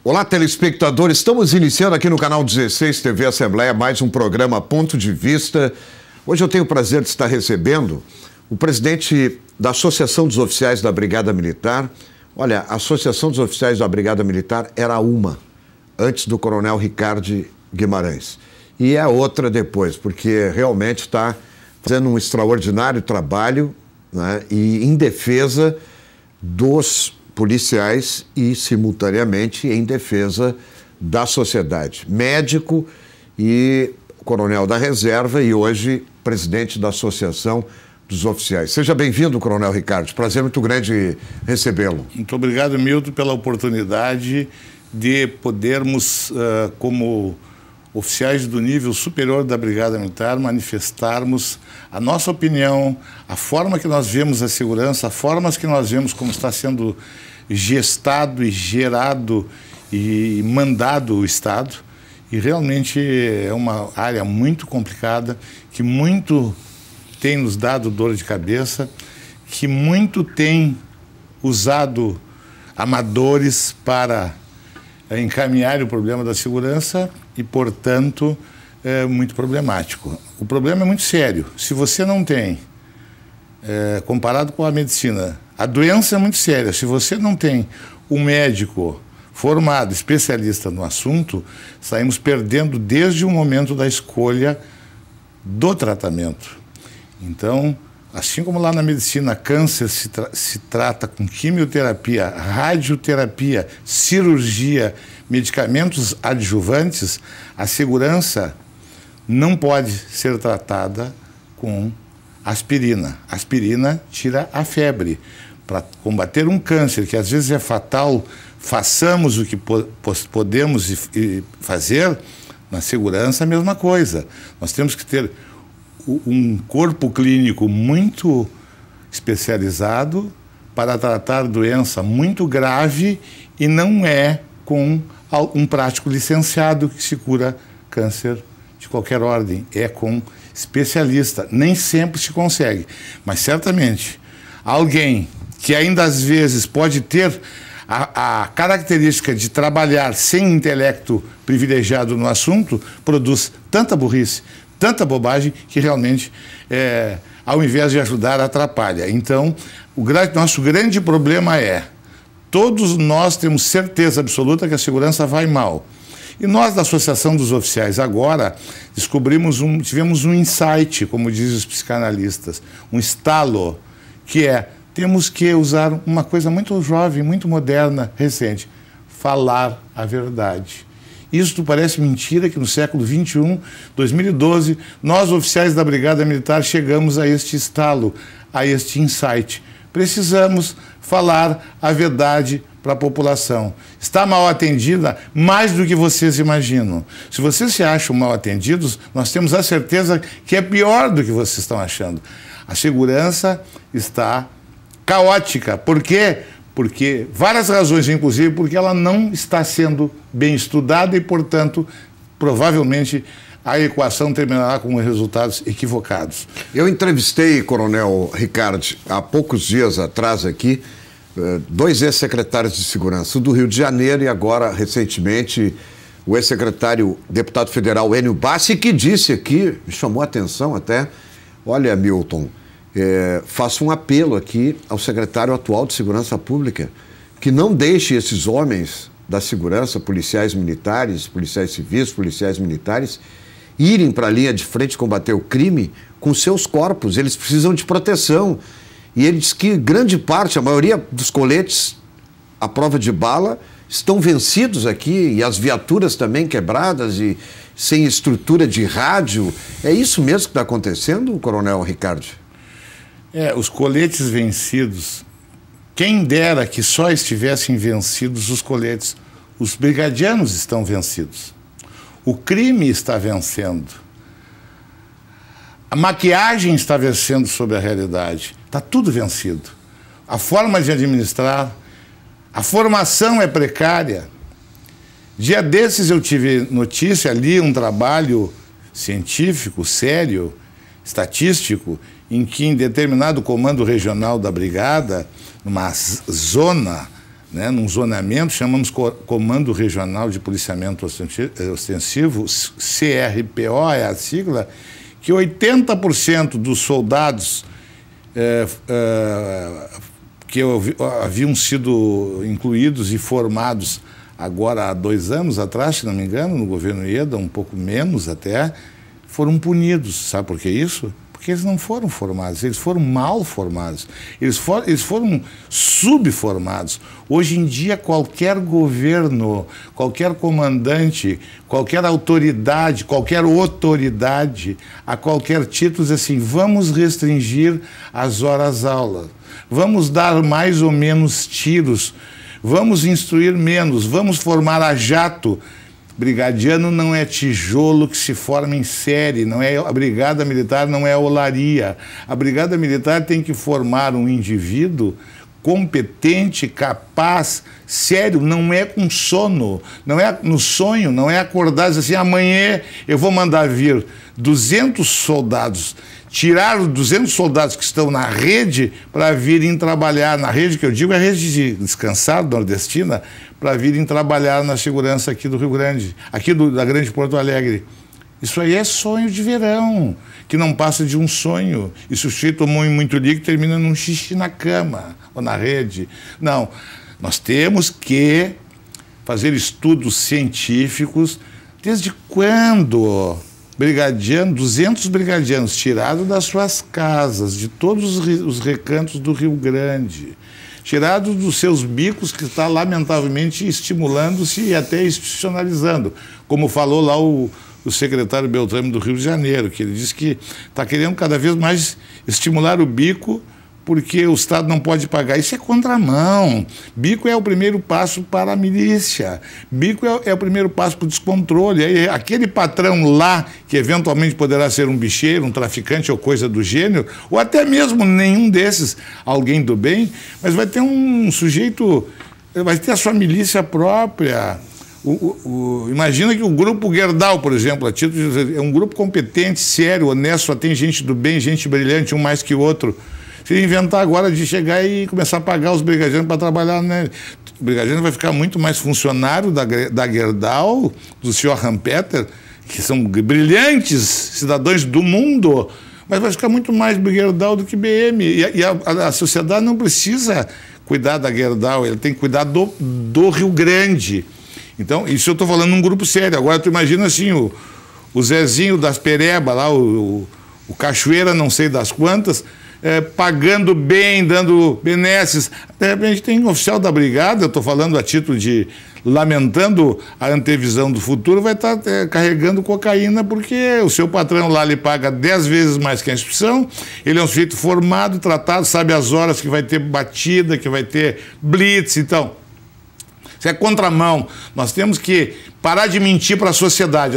Olá, telespectadores. Estamos iniciando aqui no canal 16 TV Assembleia mais um programa Ponto de Vista. Hoje eu tenho o prazer de estar recebendo o presidente da Associação dos Oficiais da Brigada Militar. Olha, a Associação dos Oficiais da Brigada Militar era uma, antes do Coronel Ricardo Guimarães. E é outra depois, porque realmente está fazendo um extraordinário trabalho, né, e em defesa dos policiais e, simultaneamente, em defesa da sociedade. Médico e coronel da reserva e hoje presidente da Associação dos Oficiais. Seja bem-vindo, Coronel Ricardo. Prazer muito grande recebê-lo. Muito obrigado, Milton, pela oportunidade de podermos, como oficiais do nível superior da Brigada Militar, manifestarmos a nossa opinião, a forma que nós vemos a segurança, a forma que nós vemos como está sendo gestado e gerado e mandado o Estado. E realmente é uma área muito complicada, que muito tem nos dado dor de cabeça, que muito tem usado amadores para encaminhar o problema da segurança e, portanto, é muito problemático. O problema é muito sério. Se você não tem, comparado com a medicina, a doença é muito séria. Se você não tem um médico formado, especialista no assunto, saímos perdendo desde o momento da escolha do tratamento. Então, assim como lá na medicina, câncer se trata com quimioterapia, radioterapia, cirurgia, medicamentos adjuvantes, a segurança não pode ser tratada com aspirina. Aspirina tira a febre. Para combater um câncer que às vezes é fatal, façamos o que podemos fazer. Na segurança, a mesma coisa. Nós temos que ter um corpo clínico muito especializado para tratar doença muito grave, e não é com um prático licenciado que se cura câncer de qualquer ordem. É com especialista. Nem sempre se consegue, mas certamente alguém que ainda às vezes pode ter a característica de trabalhar sem intelecto privilegiado no assunto, produz tanta burrice, tanta bobagem, que realmente, ao invés de ajudar, atrapalha. Então, nosso grande problema é, todos nós temos certeza absoluta que a segurança vai mal. E nós, da Associação dos Oficiais, agora, tivemos um insight, como dizem os psicanalistas, um estalo, que temos que usar uma coisa muito jovem, muito moderna, recente: falar a verdade. Isso parece mentira que no século XXI, 2012, nós, oficiais da Brigada Militar, chegamos a este estalo, a este insight. Precisamos falar a verdade para a população. Está mal atendida mais do que vocês imaginam. Se vocês se acham mal atendidos, nós temos a certeza que é pior do que vocês estão achando. A segurança está caótica. Por quê? Porque várias razões, inclusive porque ela não está sendo bem estudada e, portanto, provavelmente a equação terminará com resultados equivocados. Eu entrevistei, Coronel Ricardo, há poucos dias atrás aqui, dois ex-secretários de segurança, o do Rio de Janeiro e agora, recentemente, o ex-secretário, deputado federal Enio Bassi, que disse aqui, me chamou a atenção até: olha, Milton, faço um apelo aqui ao secretário atual de Segurança Pública, que não deixe esses homens da segurança, policiais militares, policiais civis, policiais militares, irem para a linha de frente combater o crime com seus corpos. Eles precisam de proteção. E ele diz que grande parte, a maioria dos coletes à prova de bala estão vencidos aqui, e as viaturas também quebradas e sem estrutura de rádio. É isso mesmo que está acontecendo, Coronel Ricardo? Os coletes vencidos, quem dera que só estivessem vencidos os coletes. Os brigadianos estão vencidos. O crime está vencendo. A maquiagem está vencendo sobre a realidade. Está tudo vencido. A forma de administrar, a formação é precária. Dia desses eu tive notícia, li um trabalho científico, sério, estatístico, em que em determinado comando regional da brigada, numa zona né, num zonamento, chamamos Comando Regional de Policiamento Ostensivo, CRPO é a sigla, que 80% dos soldados que haviam sido incluídos e formados agora há 2 anos atrás, se não me engano, no governo Ieda, um pouco menos até, foram punidos. Sabe por que isso? Porque eles não foram formados, eles foram mal formados, eles foram subformados. Hoje em dia, qualquer governo, qualquer comandante, qualquer autoridade, a qualquer título, diz assim, vamos restringir as horas-aula, vamos dar mais ou menos tiros, vamos instruir menos, vamos formar a jato. Brigadiano não é tijolo que se forma em série, a brigada militar não é olaria. A brigada militar tem que formar um indivíduo competente, capaz, sério, não é com sono, não é no sonho, não é acordar e dizer assim, amanhã eu vou mandar vir 200 soldados, tirar os 200 soldados que estão na rede para virem trabalhar, na rede que eu digo é a rede de descansar nordestina, para virem trabalhar na segurança aqui do Rio Grande, aqui da Grande Porto Alegre. Isso aí é sonho de verão, que não passa de um sonho. E se o sujeito tomou muito líquido, termina num xixi na cama ou na rede. Não, nós temos que fazer estudos científicos. Desde quando 200 brigadianos tirados das suas casas, de todos os recantos do Rio Grande, tirados dos seus bicos que está lamentavelmente estimulando-se e até institucionalizando, como falou lá o secretário Beltrame do Rio de Janeiro, que ele disse que está querendo cada vez mais estimular o bico porque o Estado não pode pagar. Isso é contramão. Bico é o primeiro passo para a milícia. Bico é o primeiro passo para o descontrole. Aí, aquele patrão lá, que eventualmente poderá ser um bicheiro, um traficante ou coisa do gênero, ou até mesmo nenhum desses, alguém do bem, mas vai ter um sujeito, vai ter a sua milícia própria. Imagina que o grupo Gerdau, por exemplo, é um grupo competente, sério, honesto, só tem gente do bem, gente brilhante, um mais que o outro. Se inventar agora de chegar e começar a pagar os brigadianos para trabalhar, né? O brigadiano vai ficar muito mais funcionário da Gerdau, do senhor Rampeter, que são brilhantes cidadãos do mundo, mas vai ficar muito mais Gerdau do que BM. E a sociedade não precisa cuidar da Gerdau, ele tem que cuidar do Rio Grande. Então, isso eu estou falando num grupo sério. Agora, tu imagina assim, o Zezinho das Pereba, lá, o Cachoeira, não sei das quantas, pagando bem, dando benesses. De repente tem um oficial da brigada, eu estou falando a título de lamentando a antevisão do futuro, vai estar carregando cocaína porque o seu patrão lá lhe paga 10 vezes mais que a instituição, ele é um sujeito formado, tratado, sabe as horas que vai ter batida, que vai ter blitz, então... Isso é contramão. Nós temos que parar de mentir para a sociedade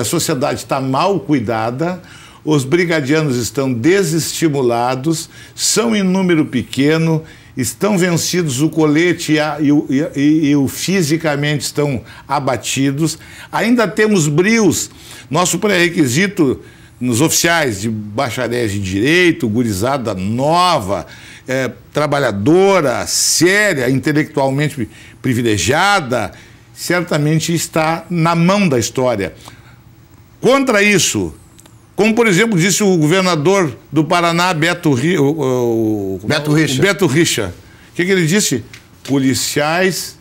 está mal cuidada, os brigadianos estão desestimulados, são em número pequeno, estão vencidos o colete e o fisicamente estão abatidos. Ainda temos brios. Nosso pré-requisito nos oficiais de bacharéis de direito, gurizada nova, trabalhadora, séria, intelectualmente privilegiada, certamente está na mão da história. Contra isso, como, por exemplo, disse o governador do Paraná, Beto Richa. O que ele disse? Policiais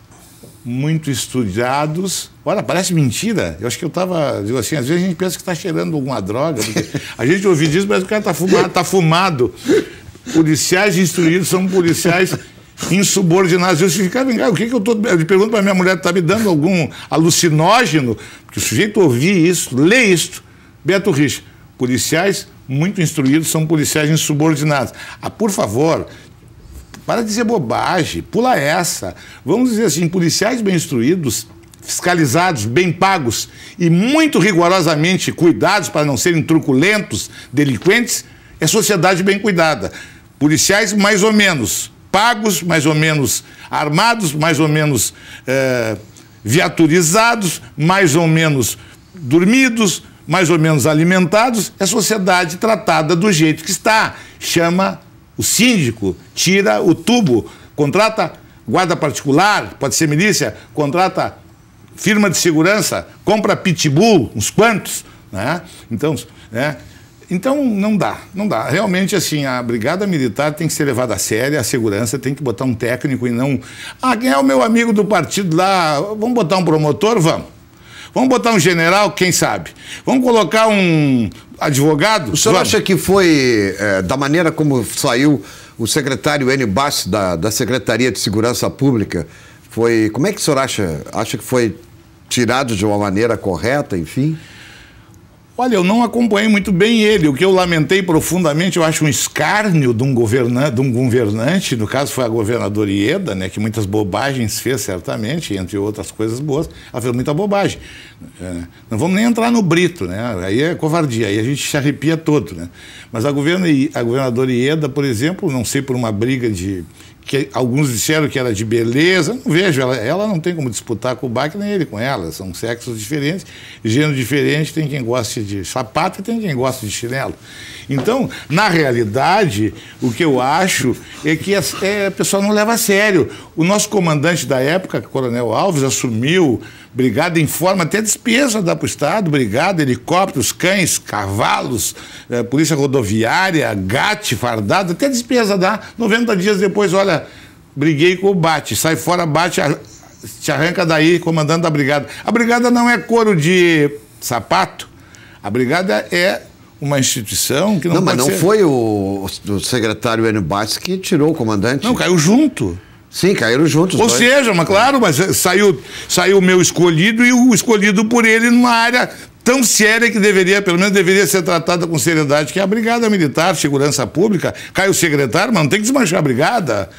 muito estudados. Olha, parece mentira. Eu acho que eu estava... Digo assim, às vezes a gente pensa que está cheirando alguma droga. A gente ouve disso, mas o cara está fumado. Policiais instruídos são policiais insubordinados. Eu ficava, o que eu estou... Eu pergunto para minha mulher, está me dando algum alucinógeno? Porque o sujeito ouvir isso, lê isso. Beto Richa. Policiais muito instruídos são policiais insubordinados. Por favor, para de dizer bobagem, pula essa. Vamos dizer assim, policiais bem instruídos, fiscalizados, bem pagos e muito rigorosamente cuidados para não serem truculentos, delinquentes, é sociedade bem cuidada. Policiais mais ou menos pagos, mais ou menos armados, mais ou menos viaturizados, mais ou menos dormidos, mais ou menos alimentados, é sociedade tratada do jeito que está. Chama o síndico, tira o tubo, contrata guarda particular, pode ser milícia, contrata firma de segurança, compra pitbull, uns quantos, né? Então, né? Então não dá. Realmente, assim, a brigada militar tem que ser levada a sério, a segurança tem que botar um técnico e não... quem é o meu amigo do partido lá? Vamos botar um promotor? Vamos botar um general? Quem sabe? Vamos colocar um advogado? O senhor acha que foi, da maneira como saiu o secretário N. Bassi da Secretaria de Segurança Pública, como é que o senhor acha? Acha que foi tirado de uma maneira correta, enfim? Olha, eu não acompanhei muito bem ele. O que eu lamentei profundamente, eu acho um escárnio de um governante, no caso foi a governadora Ieda, né, que muitas bobagens fez certamente, entre outras coisas boas, ela fez muita bobagem. Não vamos nem entrar no brito, né? Aí é covardia, aí a gente se arrepia todo, né? Mas a governadora Ieda, por exemplo, não sei por uma briga que alguns disseram que era de beleza, não vejo, ela não tem como disputar com o Bach nem ele com ela, são sexos diferentes, gênero diferente, tem quem goste de sapato e tem quem goste de chinelo. Então, na realidade, o que eu acho é que a pessoa não leva a sério. O nosso comandante da época, Coronel Alves, assumiu brigada em forma, até despesa dá para o Estado, brigada, helicópteros, cães, cavalos, polícia rodoviária, GAT, fardado, até despesa dá. 90 dias depois, olha, briguei com o Bate, sai fora, Bate, te arranca daí, comandante da brigada. A brigada não é couro de sapato, a brigada é uma instituição que não pode mas não ser... foi o secretário N. Bassi que tirou o comandante? Não, caiu junto. Sim, caíram juntos. Ou seja, mas claro, mas saiu o meu escolhido e o escolhido por ele numa área tão séria que pelo menos deveria ser tratada com seriedade, que é a Brigada Militar, Segurança Pública. Cai o secretário, mas não tem que desmanchar a brigada.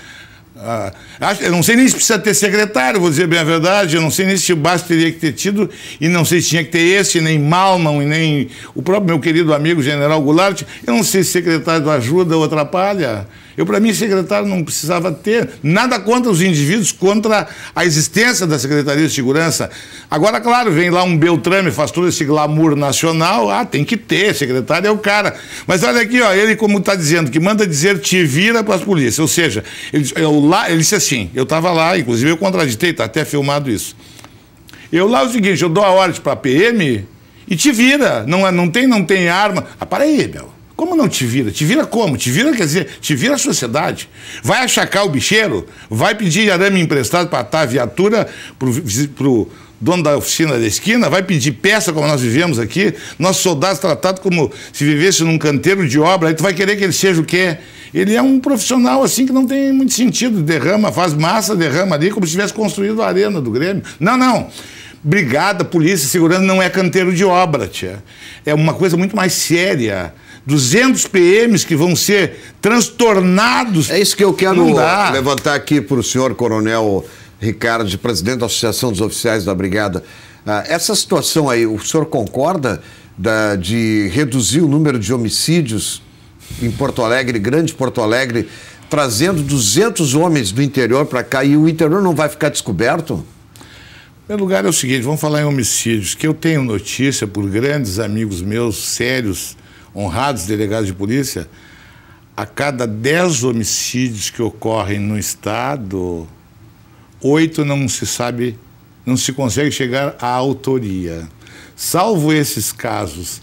Eu não sei nem se precisa ter secretário, vou dizer bem a verdade, eu não sei nem se o Bastos teria que ter tido, e não sei se tinha que ter esse, nem Malman, e nem o próprio meu querido amigo General Goulart, eu não sei se secretário ajuda ou atrapalha. Para mim, secretário não precisava ter nada contra os indivíduos, contra a existência da Secretaria de Segurança. Agora, claro, vem lá um Beltrame, faz todo esse glamour nacional, tem que ter, secretário é o cara. Mas olha aqui, ó, ele como está dizendo, que manda dizer te vira para as polícias, ou seja, ele disse assim, eu estava lá, inclusive eu contraditei, está até filmado isso. Eu lá é o seguinte, eu dou a ordem para a PM e te vira, não tem arma. Para aí, meu. Como não te vira? Te vira como? Te vira, quer dizer, te vira a sociedade. Vai achacar o bicheiro, vai pedir arame emprestado para atar a viatura pro dono da oficina da esquina, vai pedir peça como nós vivemos aqui, nossos soldados tratados como se vivesse num canteiro de obra, aí tu vai querer que ele seja o quê? Ele é um profissional assim que não tem muito sentido, faz massa, derrama ali como se tivesse construído a arena do Grêmio. Não. Brigada, polícia, segurança não é canteiro de obra, tia. É uma coisa muito mais séria. 200 PMs que vão ser transtornados. É isso que eu quero levantar aqui para o senhor Coronel Ricardo, presidente da Associação dos Oficiais da Brigada. Essa situação aí, o senhor concorda de reduzir o número de homicídios em Porto Alegre, Grande Porto Alegre, trazendo 200 homens do interior para cá e o interior não vai ficar descoberto? Em primeiro lugar é o seguinte, vamos falar em homicídios, que eu tenho notícia por grandes amigos meus, sérios, honrados delegados de polícia, a cada 10 homicídios que ocorrem no estado, 8 não se consegue chegar à autoria. Salvo esses casos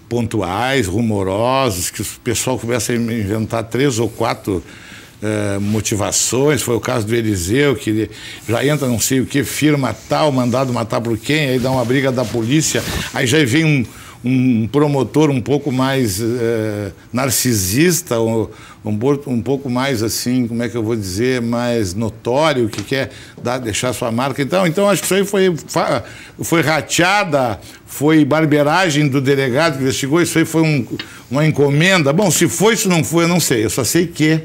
pontuais, rumorosos, que o pessoal começa a inventar 3 ou 4 motivações, foi o caso do Eliseu, que já entra não sei o que, firma tal, mandado matar por quem, aí dá uma briga da polícia, aí já vem um promotor um pouco mais narcisista, um pouco mais assim, como é que eu vou dizer, mais notório, que quer deixar sua marca. Então acho que isso aí foi rateada, foi barbeiragem do delegado que investigou, isso aí foi uma encomenda. Bom, se foi, se não foi, eu não sei. Eu só sei que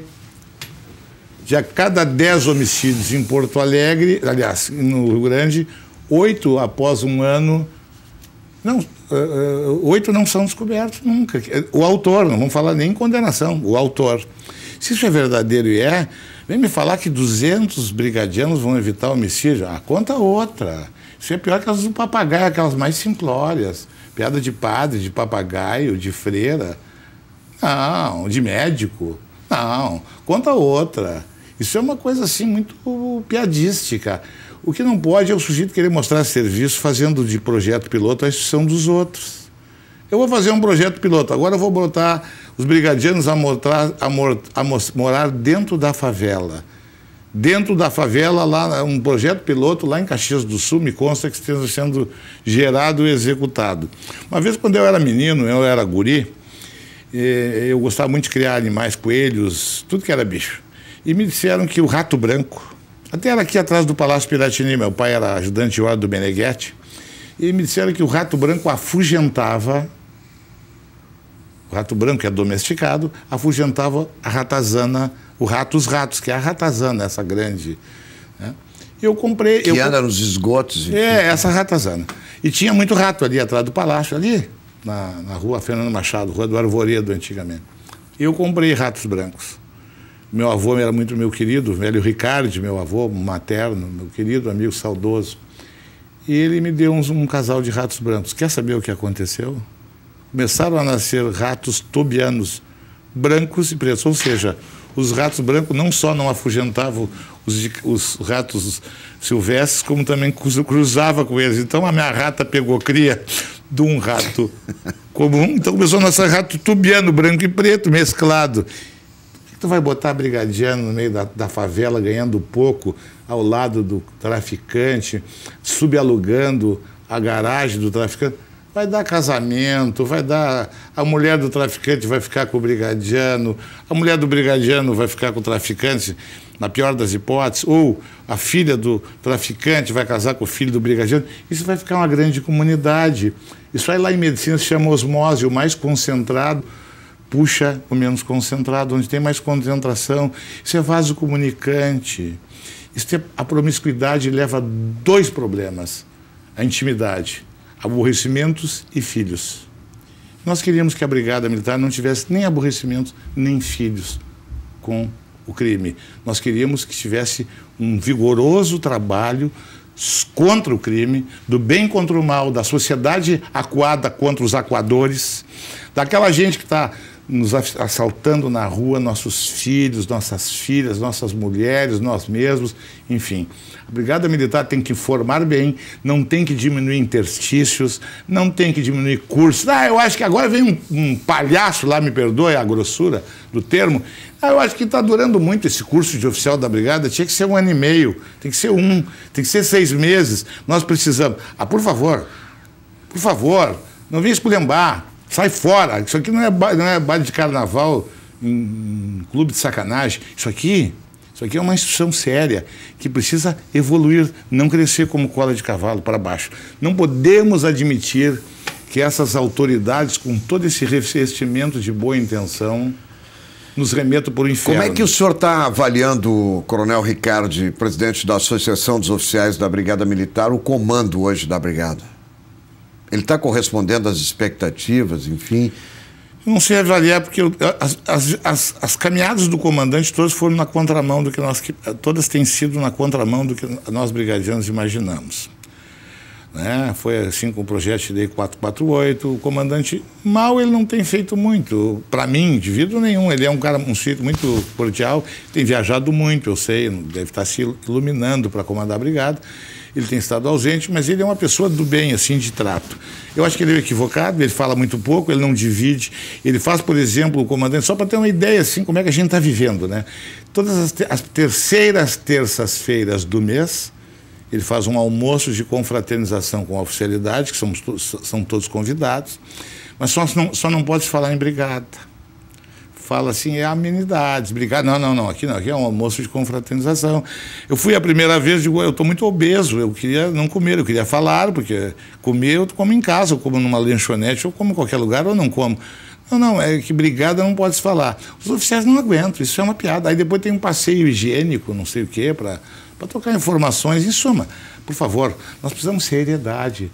de a cada 10 homicídios em Porto Alegre, aliás, no Rio Grande, 8 após um ano... 8 não são descobertos nunca. O autor, não vamos falar nem em condenação, o autor. Se isso é verdadeiro vem me falar que 200 brigadianos vão evitar homicídio. Conta outra. Isso é pior que as do papagaio, aquelas mais simplórias. Piada de padre, de papagaio, de freira. Não, de médico. Não, conta outra. Isso é uma coisa assim muito piadística. O que não pode é o sujeito querer mostrar serviço fazendo de projeto piloto a instituição dos outros. Eu vou fazer um projeto piloto, agora eu vou botar os brigadianos a morar dentro da favela. Dentro da favela, lá, um projeto piloto lá em Caxias do Sul, me consta que esteja sendo gerado e executado. Uma vez, quando eu era menino, eu era guri, eu gostava muito de criar animais, coelhos, tudo que era bicho. E me disseram que o rato branco, até era aqui atrás do Palácio Piratini, meu pai era ajudante de ordem do Meneghetti, e me disseram que o rato branco afugentava, o rato branco que é domesticado, afugentava a ratazana, os ratos, que é a ratazana, essa grande. Né? Eu comprei... Que anda nos esgotos. Enfim. Essa ratazana. E tinha muito rato ali atrás do palácio, ali, na rua Fernando Machado, rua do Arvoredo, antigamente. Eu comprei ratos brancos. Meu avô era muito meu querido, velho Ricardo, meu avô materno, meu querido amigo saudoso. E ele me deu um casal de ratos brancos. Quer saber o que aconteceu? Começaram a nascer ratos tobianos, brancos e pretos, ou seja, os ratos brancos não só não afugentavam os ratos silvestres, como também cruzava com eles. Então a minha rata pegou cria de um rato comum, então começou a nascer rato tubiano, branco e preto, mesclado. Tu vai botar brigadiano no meio da favela, ganhando pouco, ao lado do traficante, subalugando a garagem do traficante? Vai dar casamento, vai dar... A mulher do traficante vai ficar com o brigadiano, a mulher do brigadiano vai ficar com o traficante, na pior das hipóteses, ou a filha do traficante vai casar com o filho do brigadiano. Isso vai ficar uma grande comunidade. Isso aí lá em medicina se chama osmose, o mais concentrado puxa o menos concentrado, onde tem mais concentração. Isso é vaso comunicante. A promiscuidade leva a 2 problemas: a intimidade, aborrecimentos e filhos. Nós queríamos que a Brigada Militar não tivesse nem aborrecimentos, nem filhos com o crime. Nós queríamos que tivesse um vigoroso trabalho contra o crime, do bem contra o mal, da sociedade acuada contra os acuadores, daquela gente que está nos assaltando na rua, nossos filhos, nossas filhas, nossas mulheres, nós mesmos, enfim. A Brigada Militar tem que formar bem, não tem que diminuir interstícios, não tem que diminuir cursos. Eu acho que agora vem um palhaço lá, me perdoe a grossura do termo, eu acho que está durando muito esse curso de oficial da Brigada, tinha que ser 1 ano e meio, tem que ser tem que ser 6 meses, nós precisamos. Por favor, não venha esculhambar. Sai fora, isso aqui não é baile de carnaval em clube de sacanagem. Isso aqui é uma instituição séria que precisa evoluir, não crescer como cola de cavalo para baixo. Não podemos admitir que essas autoridades, com todo esse revestimento de boa intenção, nos remetam para o inferno. Como é que o senhor está avaliando, Coronel Ricardo, presidente da Associação dos Oficiais da Brigada Militar, o comando hoje da Brigada? Ele está correspondendo às expectativas, enfim? Não sei avaliar, porque as caminhadas do comandante todas foram na contramão do que todas têm sido na contramão do que nós brigadianos imaginamos. Né? Foi assim com o projeto de lei 448, o comandante mal ele não tem feito muito, para mim, indivíduo nenhum, ele é um sujeito muito cordial, tem viajado muito, eu sei, deve estar se iluminando para comandar a brigada. Ele tem estado ausente, mas ele é uma pessoa do bem, assim, de trato. Eu acho que ele é equivocado, ele fala muito pouco, ele não divide. Ele faz, por exemplo, o comandante, só para ter uma ideia, assim, como é que a gente está vivendo, né? Todas as terceiras terças-feiras do mês, ele faz um almoço de confraternização com a oficialidade, que são todos convidados, mas só não pode falar em brigada. Fala assim, amenidades, brigada. Não, aqui é um almoço de confraternização. Eu fui a primeira vez, digo, eu estou muito obeso, eu queria não comer, eu queria falar, porque comer eu como em casa, eu como numa lanchonete, eu como em qualquer lugar ou não como. Não, é que brigada não pode se falar. Os oficiais não aguentam, isso é uma piada. Aí depois tem um passeio higiênico, não sei o quê, para trocar informações. Em suma, por favor, nós precisamos de seriedade.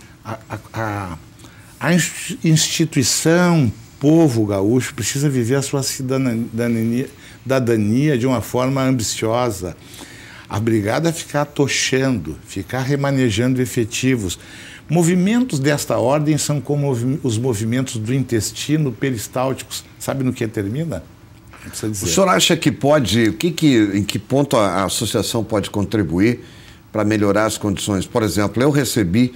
A instituição povo gaúcho precisa viver a sua cidadania de uma forma ambiciosa. A brigada ficar tochando, ficar remanejando efetivos. Movimentos desta ordem são como os movimentos do intestino peristálticos. Sabe no que termina? precisa dizer. O senhor acha que pode, em que ponto a associação pode contribuir para melhorar as condições? Por exemplo, eu recebi,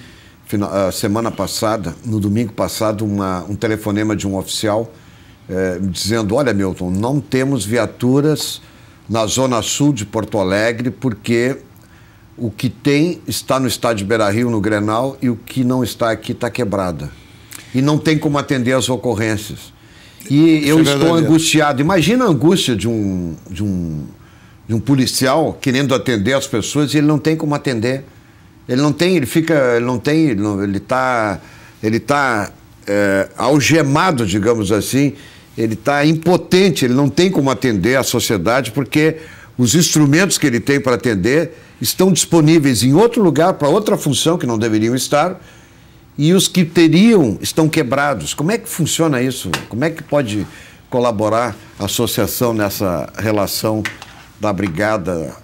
semana passada, no domingo passado, um telefonema de um oficial dizendo: olha, Milton, não temos viaturas na zona sul de Porto Alegre porque o que tem está no estádio Beira-Rio, no Grenal, e o que não está aqui está quebrada. E não tem como atender as ocorrências. E eu estou angustiado. Imagina a angústia de um policial querendo atender as pessoas e ele não tem como atender. Ele está algemado, digamos assim, ele está impotente, ele não tem como atender a sociedade porque os instrumentos que ele tem para atender estão disponíveis em outro lugar, para outra função que não deveriam estar, e os que teriam estão quebrados. Como é que funciona isso? Como é que pode colaborar a associação nessa relação da brigada?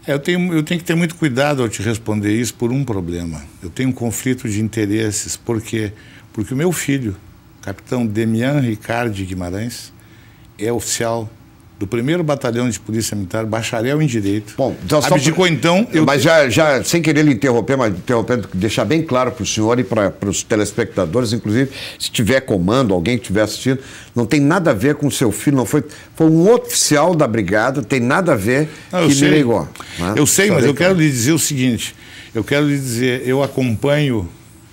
Eu tenho que ter muito cuidado ao te responder isso por um problema. Eu tenho um conflito de interesses. Por quê? Porque o meu filho, capitão Demian Ricardi Guimarães, é oficial do 1º Batalhão de Polícia Militar, bacharel em Direito. Bom, então, abdicou então... Mas já, sem querer lhe interromper, mas interrompendo, deixar bem claro para o senhor e para os telespectadores, inclusive, se tiver comando, alguém que estiver assistindo, não tem nada a ver com o seu filho, não foi um oficial da brigada, tem nada a ver que me ligou. Né? Eu sei, mas eu quero lhe dizer o seguinte, eu acompanho,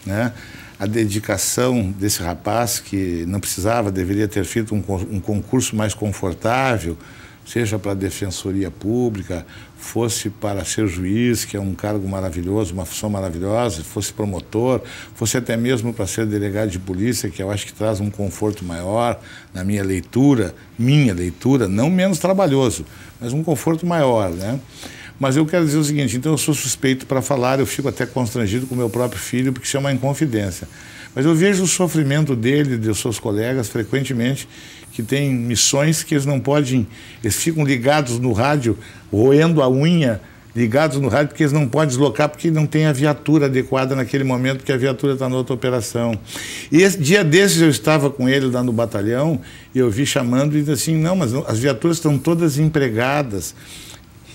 né, a dedicação desse rapaz que não precisava, deveria ter feito um concurso mais confortável, seja para a Defensoria Pública, fosse para ser juiz, que é um cargo maravilhoso, uma função maravilhosa, fosse promotor, fosse até mesmo para ser delegado de polícia, que eu acho que traz um conforto maior na minha leitura, não menos trabalhoso, mas um conforto maior, né? Mas eu quero dizer o seguinte, então eu sou suspeito para falar, eu fico até constrangido com o meu próprio filho, porque isso é uma inconfidência. Mas eu vejo o sofrimento dele e de seus colegas frequentemente, que têm missões que eles não podem, eles ficam ligados no rádio, roendo a unha, ligados no rádio, porque eles não podem deslocar, porque não tem a viatura adequada naquele momento, porque a viatura está na outra operação. E esse dia desses eu estava com ele lá no batalhão, e eu vi chamando e disse assim, não, mas as viaturas estão todas empregadas.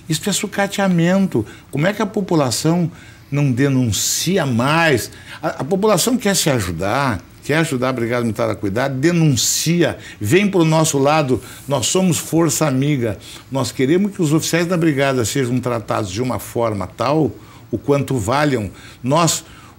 Isso é sucateamento. Como é que a população não denuncia mais? A população quer se ajudar, quer ajudar a Brigada Militar a cuidar, denuncia, vem para o nosso lado, nós somos força amiga. Nós queremos que os oficiais da Brigada sejam tratados de uma forma tal, o quanto valham.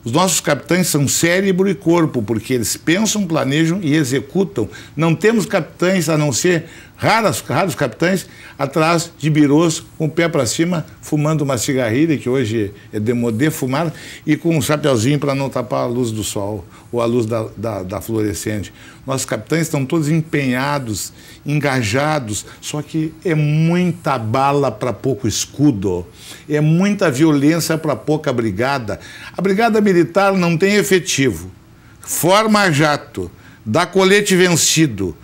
Os nossos capitães são cérebro e corpo, porque eles pensam, planejam e executam. Não temos capitães, a não ser raros capitães, atrás de birôs, com o pé para cima, fumando uma cigarrilha, que hoje é demodé fumar, e com um chapeuzinho para não tapar a luz do sol, ou a luz da fluorescente. Nossos capitães estão todos empenhados, engajados, só que é muita bala para pouco escudo, é muita violência para pouca brigada. A Brigada Militar não tem efetivo, forma a jato, dá colete vencido,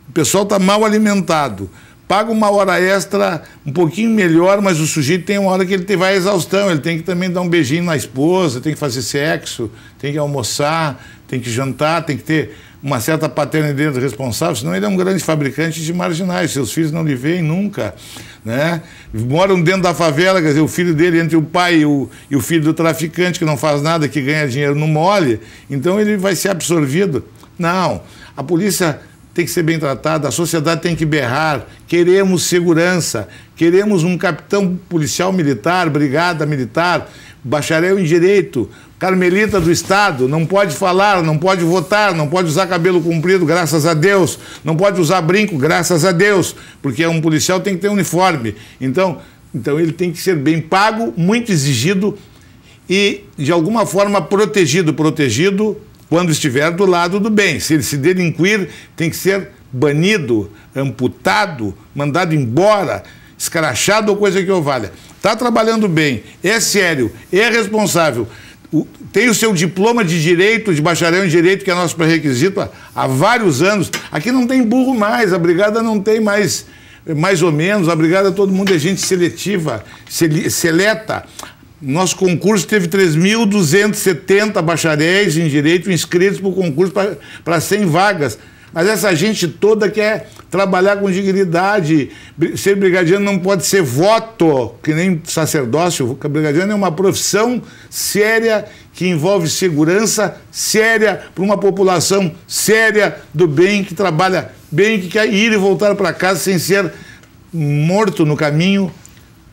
o pessoal está mal alimentado, paga uma hora extra um pouquinho melhor, mas o sujeito tem uma hora que ele vai à exaustão, ele tem que também dar um beijinho na esposa, tem que fazer sexo, tem que almoçar, tem que jantar, tem que ter uma certa paternidade responsável, senão ele é um grande fabricante de marginais, seus filhos não lhe veem nunca, né? Moram dentro da favela, quer dizer, o filho dele, entre o pai e o filho do traficante, que não faz nada, que ganha dinheiro no mole, então ele vai ser absorvido. Não, a polícia tem que ser bem tratada, a sociedade tem que berrar, queremos segurança, queremos um capitão policial militar, brigada militar, bacharel em direito, carmelita do Estado, não pode falar, não pode votar, não pode usar cabelo comprido, graças a Deus, não pode usar brinco, graças a Deus, porque um policial tem que ter uniforme. Então ele tem que ser bem pago, muito exigido e, de alguma forma, protegido quando estiver do lado do bem. Se ele se delinquir, tem que ser banido, amputado, mandado embora, escrachado ou coisa que o valha. Está trabalhando bem, é sério, é responsável, tem o seu diploma de direito, de bacharel em direito, que é nosso pré-requisito há vários anos. Aqui não tem burro mais, a brigada não tem mais ou menos, a brigada todo mundo é gente seletiva, seleta. Nosso concurso teve 3.270 bacharéis em direito inscritos para o concurso para 100 vagas. Mas essa gente toda quer trabalhar com dignidade. Ser brigadiano não pode ser voto, que nem sacerdócio. Brigadiano é uma profissão séria que envolve segurança séria para uma população séria do bem, que trabalha bem, que quer ir e voltar para casa sem ser morto no caminho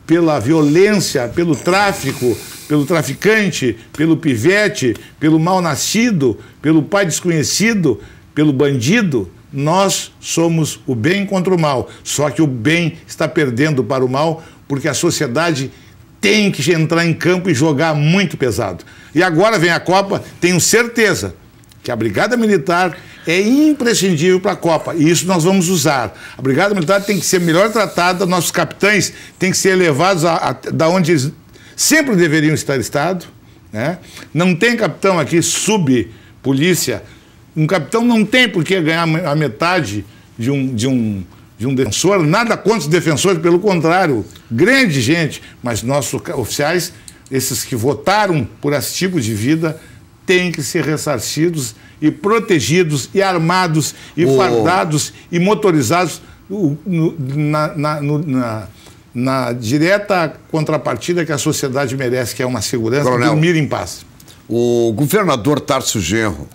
pela violência, pelo tráfico, pelo traficante, pelo pivete, pelo mal-nascido, pelo pai desconhecido, pelo bandido. Nós somos o bem contra o mal, só que o bem está perdendo para o mal, porque a sociedade tem que entrar em campo e jogar muito pesado. E agora vem a Copa, tenho certeza que a Brigada Militar é imprescindível para a Copa, e isso nós vamos usar. A Brigada Militar tem que ser melhor tratada, nossos capitães têm que ser elevados da onde eles sempre deveriam estar estado, né? Não tem capitão aqui sub-polícia. Um capitão não tem por que ganhar a metade de um defensor, nada contra os defensores, pelo contrário, grande gente, mas nossos oficiais, esses que votaram por esse tipo de vida, têm que ser ressarcidos e protegidos e armados e fardados e motorizados na direta contrapartida que a sociedade merece, que é uma segurança, Coronel, dormir em paz. O governador Tarso Genro,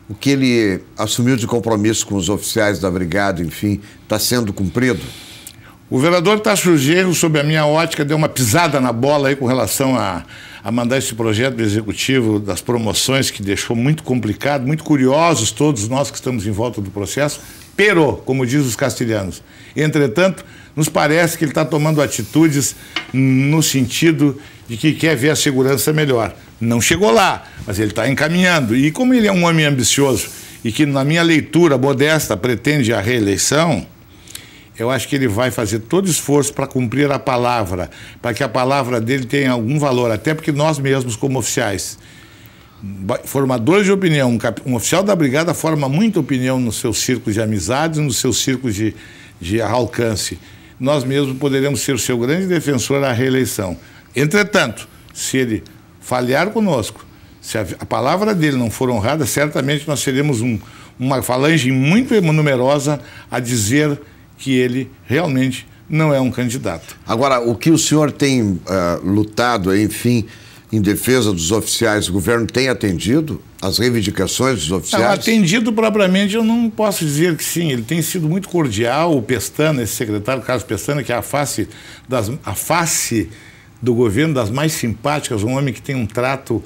o que ele assumiu de compromisso com os oficiais da Brigada, enfim, está sendo cumprido? O governador Tarso Genro, sob a minha ótica, deu uma pisada na bola aí com relação a mandar esse projeto do Executivo das promoções, que deixou muito complicado, muito curiosos todos nós que estamos em volta do processo, pero, como diz os castelhanos. Entretanto, nos parece que ele está tomando atitudes no sentido de que quer ver a segurança melhor. Não chegou lá, mas ele está encaminhando. E como ele é um homem ambicioso e que, na minha leitura modesta, pretende a reeleição, eu acho que ele vai fazer todo esforço para cumprir a palavra, para que a palavra dele tenha algum valor, até porque nós mesmos, como oficiais, formadores de opinião, um oficial da Brigada forma muita opinião nos seus círculos de amizades, nos seus círculos de alcance. Nós mesmos poderemos ser o seu grande defensor à reeleição. Entretanto, se ele falhar conosco, se a palavra dele não for honrada, certamente nós seremos uma falange muito numerosa a dizer que ele realmente não é um candidato. Agora, o que o senhor tem lutado, enfim, em defesa dos oficiais, o governo tem atendido as reivindicações dos oficiais? Não, atendido propriamente, eu não posso dizer que sim. Ele tem sido muito cordial, o Pestana, esse secretário Carlos Pestana, que é a face do governo das mais simpáticas, um homem que tem um trato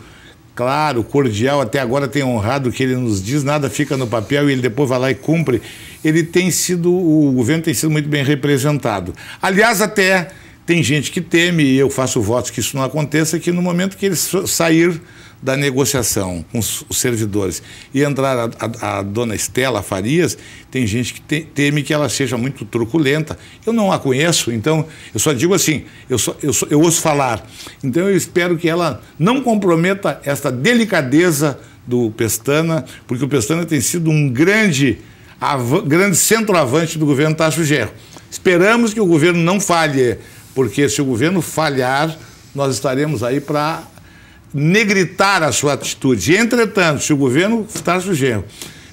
claro, cordial, até agora tem honrado o que ele nos diz, nada fica no papel e ele depois vai lá e cumpre. O governo tem sido muito bem representado. Aliás, até tem gente que teme, e eu faço votos que isso não aconteça, que no momento que ele sair da negociação com os servidores e entrar a dona Estela Farias, tem gente que teme que ela seja muito truculenta. Eu não a conheço, então eu só digo assim, eu ouço falar. Então eu espero que ela não comprometa essa delicadeza do Pestana, porque o Pestana tem sido um grande centroavante do governo Tarso Genro. Esperamos que o governo não falhe, porque se o governo falhar, nós estaremos aí para negritar a sua atitude. Entretanto, se o governo Tarso Genro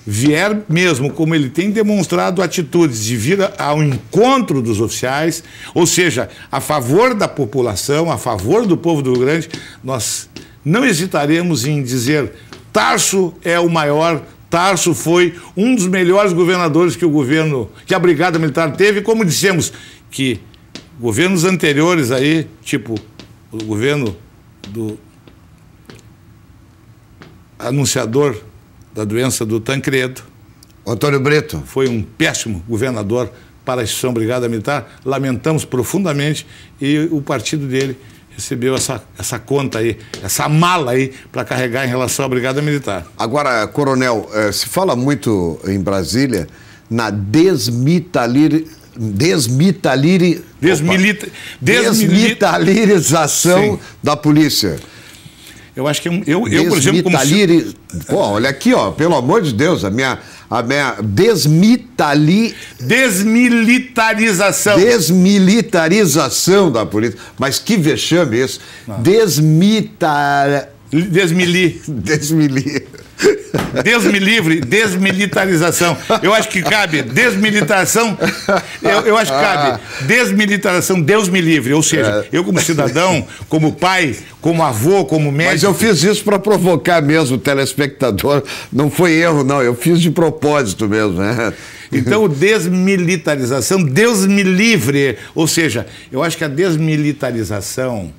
vier mesmo, como ele tem demonstrado atitudes de vir ao encontro dos oficiais, ou seja, a favor da população, a favor do povo do Rio Grande, nós não hesitaremos em dizer: Tarso é o maior, Tarso foi um dos melhores governadores que a Brigada Militar teve, como dissemos que governos anteriores aí, tipo o governo do anunciador da doença do Tancredo, Antônio Brito, foi um péssimo governador para a instituição Brigada Militar. Lamentamos profundamente, e o partido dele recebeu essa conta aí, essa mala aí para carregar em relação à Brigada Militar. Agora, coronel, se fala muito em Brasília na desmilitarização da polícia. Eu acho que por exemplo, como Pô, olha aqui, ó, pelo amor de Deus, a minha desmilitarização da polícia. Mas que vexame isso. Deus me livre, desmilitarização. Eu acho que cabe desmilitarização. Eu acho que cabe desmilitarização, Deus me livre. Ou seja, eu como cidadão, como pai, como avô, como médico... Mas eu fiz isso para provocar mesmo o telespectador. Não foi erro, não. Eu fiz de propósito mesmo, né? Então, desmilitarização, Deus me livre. Ou seja, eu acho que a desmilitarização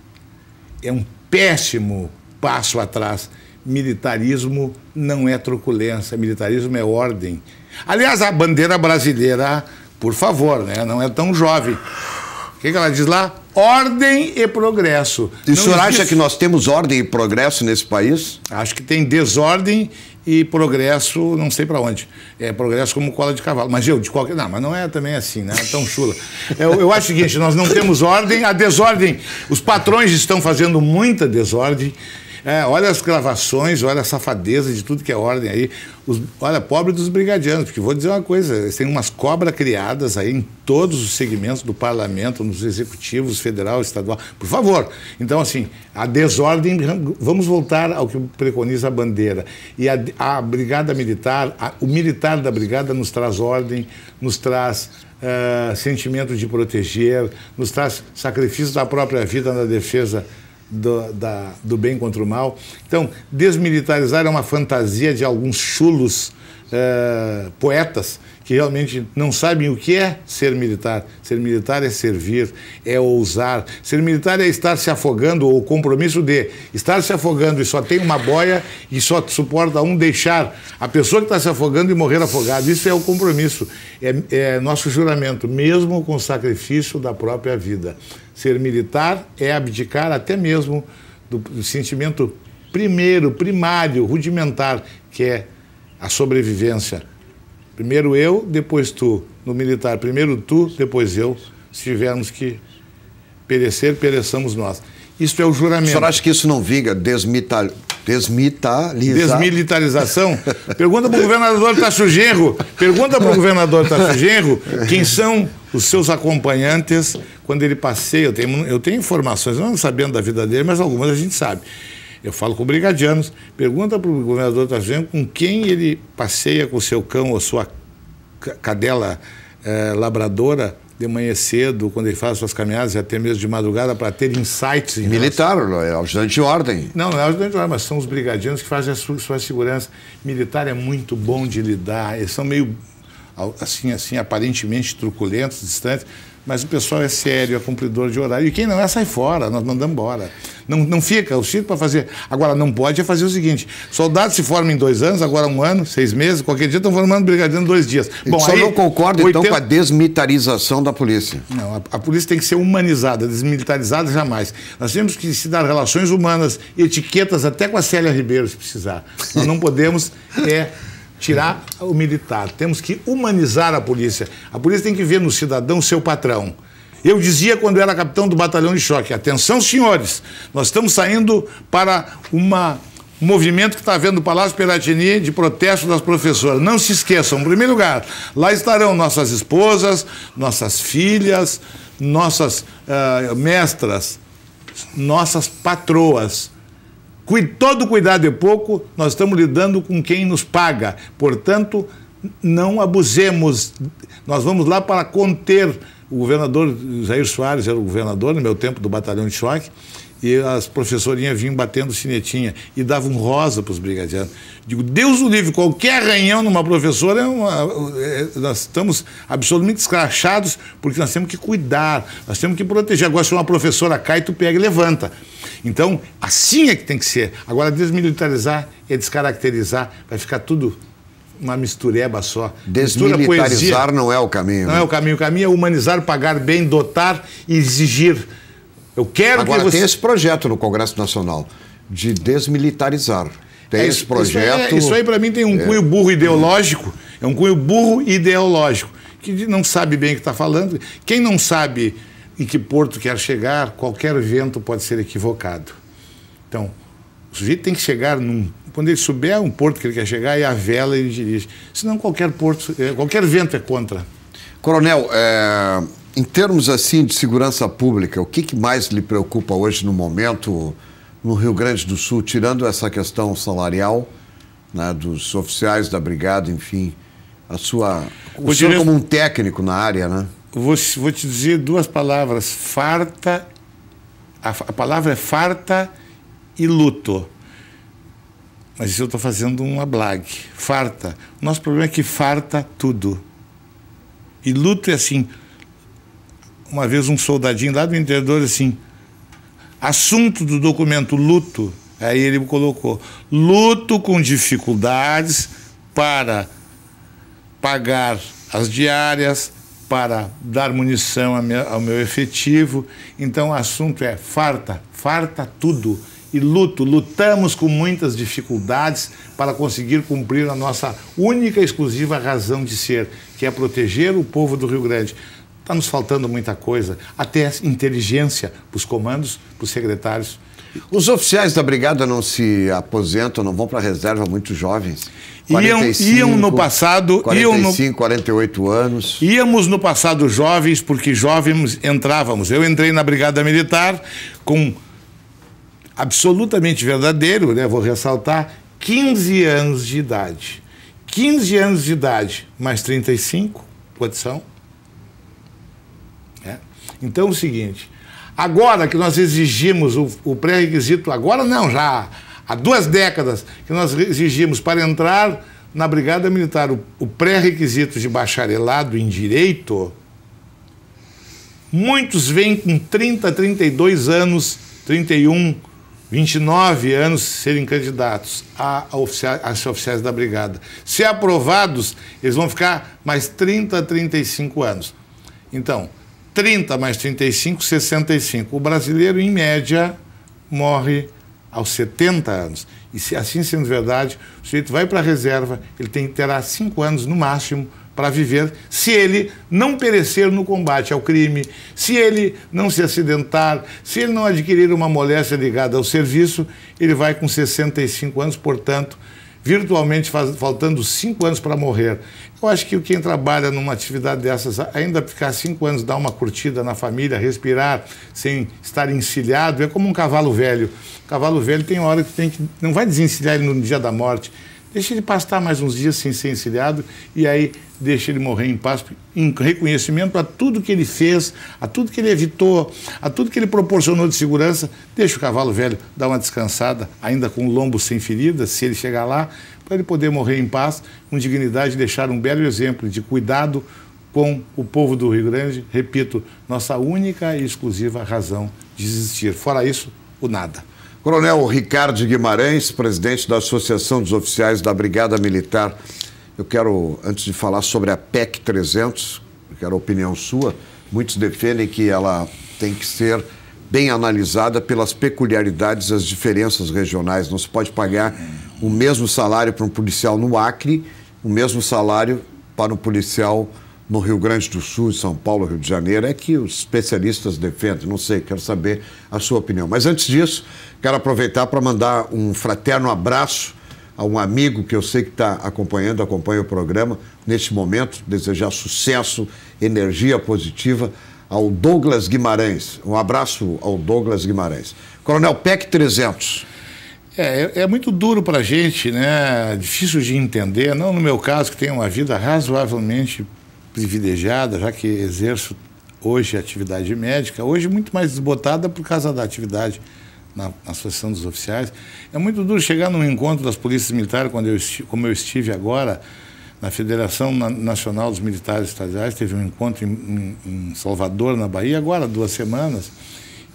é um péssimo passo atrás. Militarismo não é truculência, militarismo é ordem. Aliás, a bandeira brasileira, por favor, né, não é tão jovem. O que ela diz lá? Ordem e progresso. E o senhor acha que nós temos ordem e progresso nesse país? Acho que tem desordem e progresso, não sei para onde. É progresso como cola de cavalo. Mas eu, de qualquer... Não, mas não é também assim, né? É tão chula. Eu acho o seguinte, nós não temos ordem, a desordem... Os patrões estão fazendo muita desordem. Olha as gravações, olha a safadeza de tudo que é ordem aí. Olha, pobre dos brigadianos, porque vou dizer uma coisa, eles têm umas cobras criadas aí em todos os segmentos do parlamento, nos executivos, federal, estadual. Por favor. Então, assim, a desordem, vamos voltar ao que preconiza a bandeira. E a brigada militar, o militar da brigada nos traz ordem, nos traz sentimento de proteger, nos traz sacrifício da própria vida na defesa do bem contra o mal. Então, desmilitarizar é uma fantasia de alguns chulos poetas que realmente não sabem o que é ser militar. Ser militar é servir, é ousar. Ser militar é estar se afogando, ou o compromisso de estar se afogando e só tem uma boia e só suporta deixar a pessoa que está se afogando e morrer afogado. Isso é o compromisso, é nosso juramento, mesmo com o sacrifício da própria vida. Ser militar é abdicar até mesmo do sentimento primário, rudimentar, que é a sobrevivência. Primeiro eu, depois tu. No militar, primeiro tu, depois eu. Se tivermos que perecer, pereçamos nós. Isso é o juramento. O senhor acha que isso não vinga desmilitarização? Pergunta para o governador Tasso Genro. Pergunta para o governador Tasso Genro quem são os seus acompanhantes quando ele passeia. Eu tenho informações, não sabendo da vida dele, mas algumas a gente sabe. Eu falo com brigadianos. Pergunta para o governador Tasso Genro com quem ele passeia com o seu cão ou sua cadela labradora de manhã cedo, quando ele faz suas caminhadas, e até mesmo de madrugada, para ter insights. Militar, é ajudante de ordem. Não é ajudante de ordem, mas são os brigadianos que fazem a sua segurança. Militar é muito bom de lidar, eles são meio, assim aparentemente truculentos, distantes, mas o pessoal é sério, é cumpridor de horário. E quem não é, sai fora, nós mandamos embora. Não fica, o sítio para fazer. Agora, não pode fazer o seguinte: soldados se formam em 2 anos, agora 1 ano, 6 meses, qualquer dia estão formando brigadiano em 2 dias. Bom, só não concorda, então, com a desmilitarização da polícia? Não, a polícia tem que ser humanizada, desmilitarizada jamais. Nós temos que se dar relações humanas, etiquetas, até com a Célia Ribeiro, se precisar. Nós não podemos tirar o militar. Temos que humanizar a polícia. A polícia tem que ver no cidadão seu patrão. Eu dizia quando era capitão do batalhão de choque: atenção, senhores, nós estamos saindo para um movimento que está havendo no Palácio Piratini de protesto das professoras. Não se esqueçam, em primeiro lugar, lá estarão nossas esposas, nossas filhas, nossas mestras, nossas patroas. Todo cuidado é pouco, nós estamos lidando com quem nos paga. Portanto, não abusemos. Nós vamos lá para conter. O governador Jair Soares era o governador no meu tempo do batalhão de choque, e as professorinhas vinham batendo sinetinha e davam rosa para os brigadianos. Digo, Deus o livre, qualquer arranhão numa professora, nós estamos absolutamente escrachados, porque nós temos que cuidar, nós temos que proteger. Agora, se uma professora cai, tu pega e levanta. Então, assim é que tem que ser. Agora, desmilitarizar é descaracterizar, vai ficar tudo uma mistureba só. Desmilitarizar não é o caminho. Não é o caminho. O caminho é humanizar, pagar bem, dotar e exigir. Eu quero Agora, que você... tem esse projeto no Congresso Nacional de desmilitarizar. Tem esse projeto... Isso aí, para mim, tem um cunho burro ideológico. É um cunho burro ideológico, que não sabe bem o que está falando. Quem não sabe em que porto quer chegar, qualquer vento pode ser equivocado. Então, o sujeito tem que chegar quando ele souber um porto que ele quer chegar, e a vela ele dirige. Senão qualquer vento é contra. Coronel, em termos assim de segurança pública, o que mais lhe preocupa hoje no momento no Rio Grande do Sul, tirando essa questão salarial, né, dos oficiais da brigada, enfim, o senhor como um técnico na área, né? Vou te dizer duas palavras, farta, a palavra é farta e luto. Mas isso eu estou fazendo uma blague. Farta. O nosso problema é que farta tudo. E luto é assim. Uma vez um soldadinho lá do interior assim, assunto do documento luto, aí ele colocou, luto com dificuldades para pagar as diárias, para dar munição ao meu efetivo. Então o assunto é farta tudo. E lutamos com muitas dificuldades para conseguir cumprir a nossa única e exclusiva razão de ser, que é proteger o povo do Rio Grande. Está nos faltando muita coisa, até inteligência para os comandos, para os secretários. Os oficiais da brigada não se aposentam, não vão para a reserva muito jovens? 45, iam no passado... 45, 48 anos. Íamos no passado jovens, porque jovens entrávamos. Eu entrei na Brigada Militar com... absolutamente verdadeiro, né? Vou ressaltar, 15 anos de idade. 15 anos de idade, mais 35, condição. Então é o seguinte, agora que nós exigimos o pré-requisito, agora não, já há 2 décadas que nós exigimos para entrar na Brigada Militar o pré-requisito de bacharelado em Direito, muitos vêm com 30, 32 anos, 31, 29 anos serem candidatos a ser oficiais da Brigada. Se aprovados, eles vão ficar mais 30, 35 anos. Então, 30 mais 35, 65. O brasileiro, em média, morre aos 70 anos. E se assim sendo verdade, o sujeito vai para a reserva, ele terá 5 anos no máximo para viver, se ele não perecer no combate ao crime, se ele não se acidentar, se ele não adquirir uma moléstia ligada ao serviço, ele vai com 65 anos, portanto, virtualmente faltando 5 anos para morrer. Eu acho que quem trabalha numa atividade dessas, ainda ficar 5 anos, dar uma curtida na família, respirar, sem estar encilhado, é como um cavalo velho. O cavalo velho tem hora que não vai desencilhar ele no dia da morte. Deixa ele pastar mais uns dias sem ser encilhado e aí deixa ele morrer em paz, em reconhecimento a tudo que ele fez, a tudo que ele evitou, a tudo que ele proporcionou de segurança. Deixa o cavalo velho dar uma descansada, ainda com o lombo sem feridas, se ele chegar lá, para ele poder morrer em paz, com dignidade, e deixar um belo exemplo de cuidado com o povo do Rio Grande. Repito, nossa única e exclusiva razão de existir. Fora isso, o nada. Coronel Ricardo Guimarães, presidente da Associação dos Oficiais da Brigada Militar. Eu quero, antes de falar sobre a PEC 300, eu quero a opinião sua. Muitos defendem que ela tem que ser bem analisada pelas peculiaridades, as diferenças regionais. Não se pode pagar o mesmo salário para um policial no Acre, o mesmo salário para um policial no Rio Grande do Sul, São Paulo, Rio de Janeiro. É que os especialistas defendem, não sei, quero saber a sua opinião. Mas antes disso, quero aproveitar para mandar um fraterno abraço a um amigo que eu sei que acompanha o programa neste momento, desejar sucesso, energia positiva ao Douglas Guimarães. Um abraço ao Douglas Guimarães. Coronel, PEC 300. É muito duro para a gente, né? Difícil de entender, não no meu caso, que tenho uma vida razoavelmente privilegiada, já que exerço hoje a atividade médica, hoje muito mais desbotada por causa da atividade na Associação dos Oficiais. É muito duro chegar num encontro das polícias militares, como eu estive agora, na Federação Nacional dos Militares Estaduais, teve um encontro em Salvador, na Bahia, agora 2 semanas,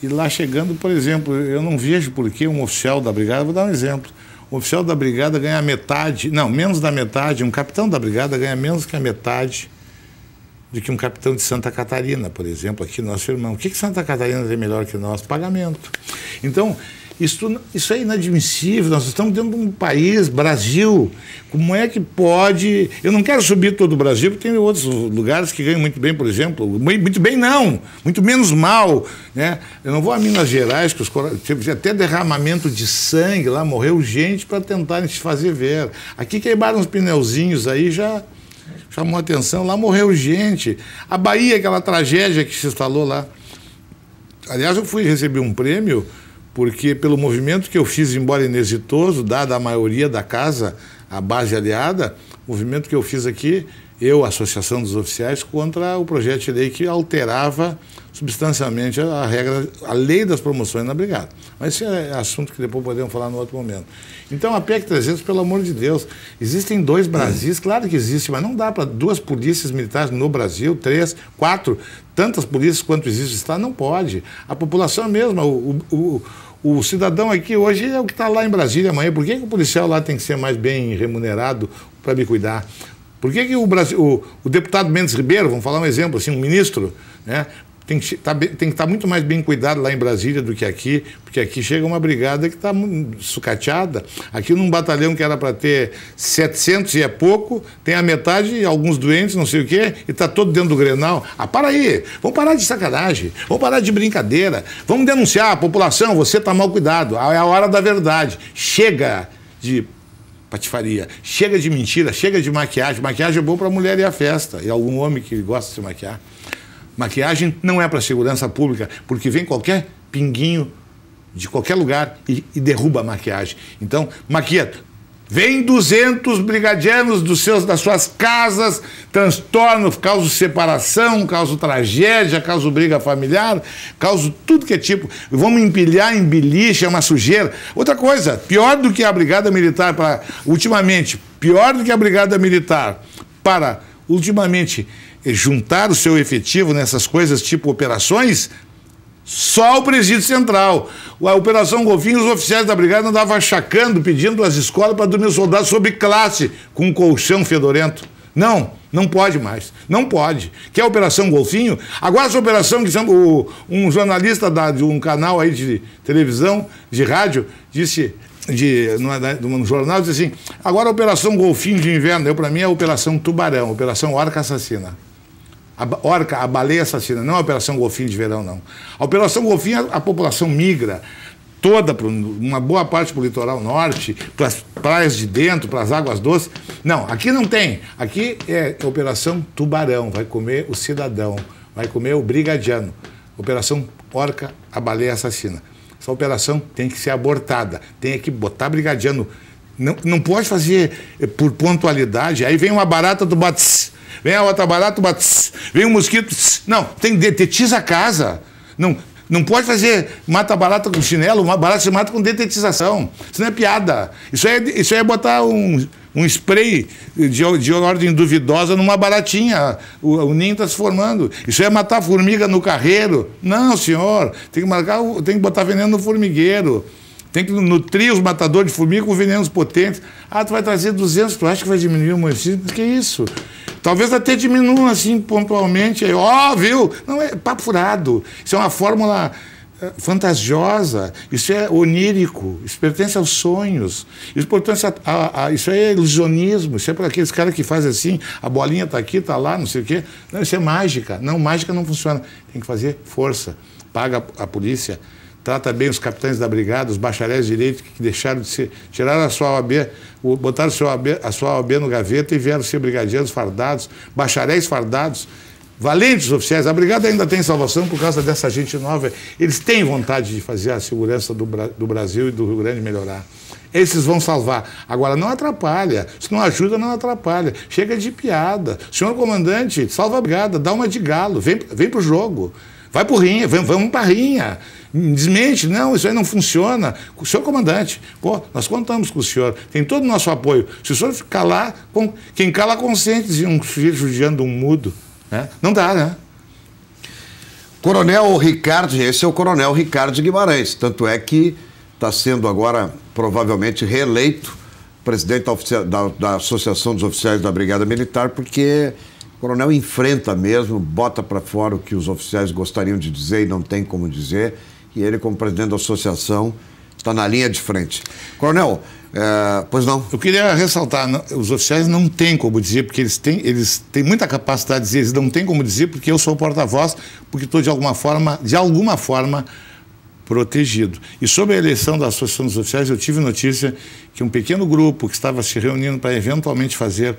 e lá chegando, por exemplo, eu não vejo por que um oficial da brigada, vou dar um exemplo, um oficial da brigada ganha metade, não, menos da metade, um capitão da brigada ganha menos que a metade do que um capitão de Santa Catarina, por exemplo, aqui nosso irmão. O que Santa Catarina tem melhor que nós? Pagamento. Então, isso é inadmissível. Nós estamos dentro de um país, Brasil. Como é que pode... Eu não quero subir todo o Brasil, porque tem outros lugares que ganham muito bem, por exemplo. Muito bem não, muito menos mal, né? Eu não vou a Minas Gerais, que teve até derramamento de sangue lá, morreu gente para tentarem se fazer ver. Aqui queimaram uns pneuzinhos aí, já chamou a atenção, lá morreu gente. A Bahia, aquela tragédia que se instalou lá. Aliás, eu fui receber um prêmio porque pelo movimento que eu fiz, embora inexitoso, dada a maioria da casa a base aliada, o movimento que eu fiz aqui, eu, a Associação dos Oficiais, contra o projeto de lei que alterava substancialmente a lei das promoções na Brigada. Mas esse é assunto que depois podemos falar no outro momento. Então, a PEC 300, pelo amor de Deus, existem 2 Brasis, claro que existe, mas não dá para 2 polícias militares no Brasil, 3, 4, tantas polícias quanto existe no Estado, não pode. A população é a mesma, o cidadão aqui hoje é o que está lá em Brasília amanhã. Por que o policial lá tem que ser mais bem remunerado para me cuidar? Por que o deputado Mendes Ribeiro, vamos falar um exemplo, assim, um ministro, né, tem que estar muito mais bem cuidado lá em Brasília do que aqui, porque aqui chega uma brigada que está sucateada. Aqui num batalhão que era para ter 700 e é pouco, tem a metade, alguns doentes, não sei o quê, e está todo dentro do Grenal. Ah, para aí, vamos parar de sacanagem, vamos parar de brincadeira, vamos denunciar a população, você está mal cuidado, é a hora da verdade. Chega de patifaria, chega de mentira, chega de maquiagem. Maquiagem é bom para a mulher ir à festa, e algum homem que gosta de se maquiar. Maquiagem não é para segurança pública, porque vem qualquer pinguinho de qualquer lugar e derruba a maquiagem. Então, maquia. Vem 200 brigadianos das suas casas, transtorno, causa separação, causa tragédia, causa briga familiar, causa tudo que é tipo. Vamos empilhar em beliche, é uma sujeira. Outra coisa, pior do que a Brigada Militar ultimamente juntar o seu efetivo nessas coisas tipo operações, só o Presídio Central. A Operação Golfinho, os oficiais da Brigada andavam achacando, pedindo às escolas para dormir os soldados sob classe, com um colchão fedorento. Não pode mais. Não pode. Quer a Operação Golfinho? Agora essa operação que um jornalista de um canal aí de televisão, de rádio, disse, num jornal, disse assim, agora a Operação Golfinho de inverno, para mim é a Operação Tubarão, Operação Orca Assassina. A baleia assassina, não a Operação Golfinho de verão, não. A Operação Golfinho, a população migra toda, uma boa parte para o litoral norte, para as praias de dentro, para as águas doces. Não, aqui não tem. Aqui é a Operação Tubarão, vai comer o cidadão, vai comer o brigadiano. Operação Orca, a baleia assassina. Essa operação tem que ser abortada, tem que botar brigadiano. Não pode fazer por pontualidade. Aí vem uma barata do Bats. Vem a outra barata, vem um mosquito, não, tem que detetiza a casa. Não pode fazer mata-barata com chinelo, uma barata se mata com detetização. Isso não é piada. Isso é botar um spray de ordem duvidosa numa baratinha. O ninho está se formando. Isso é matar formiga no carreiro. Não, senhor, tem que botar veneno no formigueiro. Tem que nutrir os matadores de formiga com venenos potentes. Ah, tu vai trazer 200, tu acha que vai diminuir o município? Que isso? Talvez até diminua assim pontualmente. Viu? Não é papo furado. Isso é uma fórmula fantasiosa. Isso é onírico. Isso pertence aos sonhos. Isso é ilusionismo. Isso é para aqueles caras que fazem assim, a bolinha está aqui, está lá, não sei o quê. Não, isso é mágica. Não, mágica não funciona. Tem que fazer força. Paga a polícia. Trata bem os capitães da brigada, os bacharéis de direito que deixaram de ser, tiraram a sua OAB, botaram a sua OAB no gaveta e vieram ser brigadianos fardados, bacharéis fardados, valentes oficiais. A brigada ainda tem salvação por causa dessa gente nova. Eles têm vontade de fazer a segurança do Brasil e do Rio Grande melhorar. Esses vão salvar. Agora, não atrapalha. Se não ajuda, não atrapalha. Chega de piada. Senhor comandante, salva a brigada, dá uma de galo, vem pro jogo. Vai pro rinha, vamos pra rinha. Desmente, não, isso aí não funciona. O senhor comandante, nós contamos com o senhor, tem todo o nosso apoio. Se o senhor ficar lá, quem cala consente, dizia um filho judiando um mudo. Né? Não dá, né? Coronel Ricardo, esse é o Coronel Ricardo Guimarães, tanto é que está sendo agora provavelmente reeleito presidente da Associação dos Oficiais da Brigada Militar, porque o coronel enfrenta mesmo, bota para fora o que os oficiais gostariam de dizer e não tem como dizer, e ele, como presidente da associação, está na linha de frente. Coronel, pois não? Eu queria ressaltar, os oficiais não têm como dizer, porque eles têm muita capacidade de dizer, eles não têm como dizer, porque eu sou o porta-voz, porque estou de alguma forma protegido. E sobre a eleição da Associação dos Oficiais, eu tive notícia que um pequeno grupo que estava se reunindo para eventualmente fazer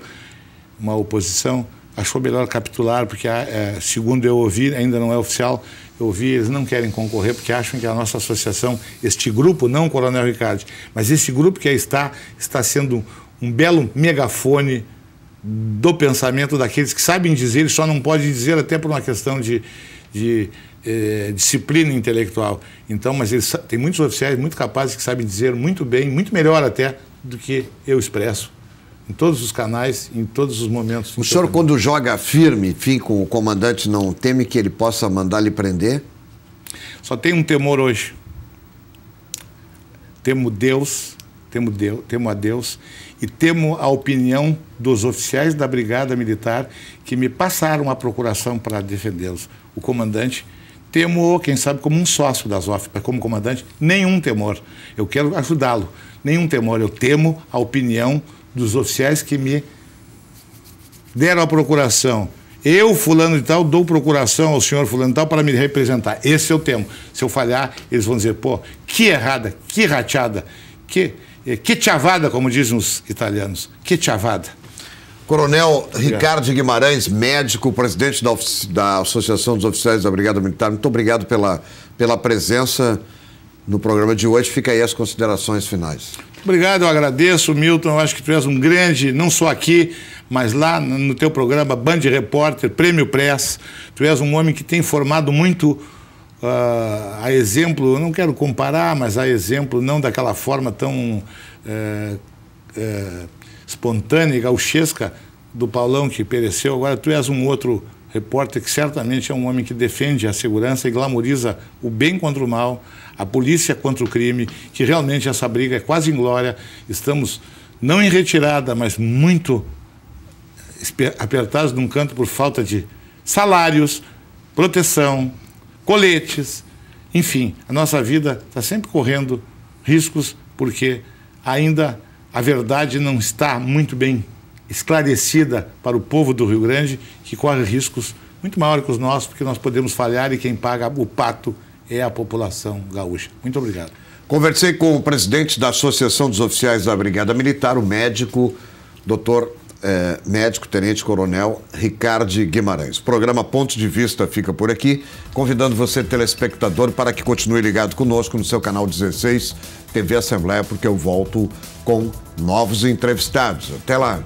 uma oposição achou melhor capitular, porque, segundo eu ouvi, ainda não é oficial, eu ouvi, eles não querem concorrer porque acham que a nossa associação, este grupo, não o Coronel Ricardo, mas esse grupo que aí está sendo um belo megafone do pensamento daqueles que sabem dizer, e só não pode dizer até por uma questão de disciplina intelectual. Então, mas tem muitos oficiais muito capazes que sabem dizer muito bem, muito melhor até do que eu expresso, em todos os canais, em todos os momentos. O senhor, quando joga firme, enfim, com o comandante, não teme que ele possa mandar lhe prender? Só tenho um temor hoje. Temo a Deus e temo a opinião dos oficiais da Brigada Militar que me passaram a procuração para defendê-los. O comandante, temo, quem sabe, como um sócio da ZOF, mas como comandante, nenhum temor. Eu quero ajudá-lo, nenhum temor. Eu temo a opinião dos oficiais que me deram a procuração. Eu, fulano de tal, dou procuração ao senhor fulano de tal para me representar. Esse eu temo. Se eu falhar, eles vão dizer, pô, que errada, que rateada, que chavada, como dizem os italianos, que chavada. Coronel Ricardo Guimarães, médico, presidente da Associação dos Oficiais da Brigada Militar, muito obrigado pela presença no programa de hoje. Fica aí as considerações finais. Obrigado, eu agradeço, Milton. Eu acho que tu és um grande, não só aqui, mas lá no teu programa Band Repórter, Prêmio Press. Tu és um homem que tem formado muito a exemplo, eu não quero comparar, mas a exemplo, não daquela forma tão espontânea e gauchesca do Paulão que pereceu. Agora tu és um outro repórter que certamente é um homem que defende a segurança e glamoriza o bem contra o mal, a polícia contra o crime, que realmente essa briga é quase inglória. Estamos não em retirada, mas muito apertados num canto por falta de salários, proteção, coletes, enfim, a nossa vida está sempre correndo riscos porque ainda a verdade não está muito bem esclarecida para o povo do Rio Grande, que corre riscos muito maiores que os nossos, porque nós podemos falhar e quem paga o pato é a população gaúcha. Muito obrigado. Conversei com o presidente da Associação dos Oficiais da Brigada Militar, o médico, médico, tenente-coronel Ricardo Guimarães. O programa Ponto de Vista fica por aqui, convidando você, telespectador, para que continue ligado conosco no seu canal 16, TV Assembleia, porque eu volto com novos entrevistados. Até lá!